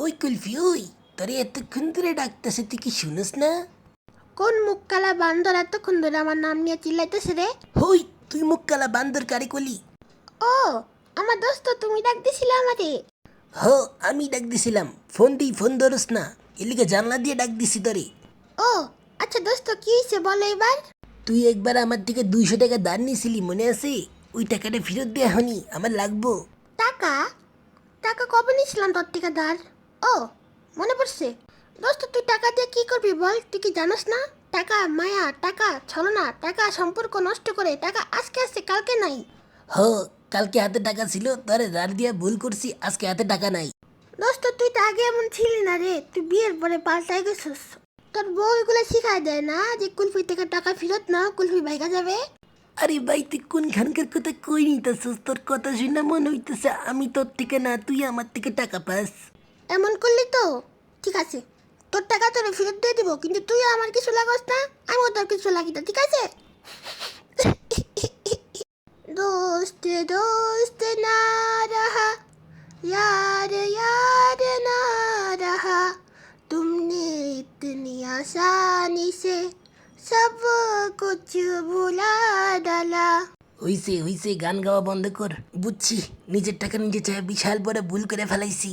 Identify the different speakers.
Speaker 1: ওই কুলফি ওই, তোরে এতক্ষণ ধরে ডাকতেছে, তুই কি শুনস না?
Speaker 2: কোন মুখকালা বান্দর এতক্ষণ ধরে আমার নাম নিয়ে চিল্লাইতেছে রে?
Speaker 1: হই, তুই মুখ কালা বান্দর কারে কলি?
Speaker 2: ও আমার দোস্ত, তুমি ডাক দিছিলে আমারে?
Speaker 1: হ, আমি ডাক দিছিলাম, ফোন ধরস না, এলিকে জানলা দিয়ে ডাক দিছি তোরে।
Speaker 2: ও আচ্ছা দোস্ত, কি হয়েছে বলো এবার।
Speaker 1: তুই একবার আমার থেকে 200 টাকা ধার নিছিলি, মনে আছে? ওই টাকাটা ফেরত দে এখনই, আমার লাগবো।
Speaker 2: টাকা? টাকা কবে নিয়েছিলাম তোর থেকে ধার? ও মনে পড়ছে। দোস্ত তুই টাকা দিয়ে কি করবি বল? তুই কি জানোস না? টাকা মায়া, টাকা ছলনা, টাকা সম্পর্ক নষ্ট করে, টাকা আজকে আসছে কালকে নাই।
Speaker 1: হ, কালকে হাতে টাকা ছিল, তোরে ধার দিয়া ভুল করছি, আজকে হাতে টাকা নাই।
Speaker 2: দোস্ত তুই তো আগে এমন ছিলি না রে, তুই বিয়ের পরে পাল্টাই গেছিস। তোর বউ এগুলো শিখাই দেয় না যে কুলফি থেকে টাকা ফেরত নাও, কুলফি ভাইগা যাবে।
Speaker 1: আরে ভাই, তুই কোনখানকার কথা কই নিতেছিস? তোর কথা শুনে মনে হইতেছে আমি তোর থেকে না, তুই আমার থেকে টাকা পাস।
Speaker 2: এমন করলি তো ঠিক আছে, তোর টাকা তোরে ফেরত দিয়ে দিব, কিন্তু তুই আমার কিছু লাগস না, আমিও তোর কিছু লাগি না, ঠিক আছে? दोस्त दोस्त ना रहा, यार यार ना रहा, तुमने इतनी आसानी से सब कुछ भुला डाला।
Speaker 1: হইছে হইছে, গান গাওয়া বন্ধ কর, বুঝছি। নিজের টাকা নিজে চাই, বিশাল বড় ভুল করে ফেলাইছি।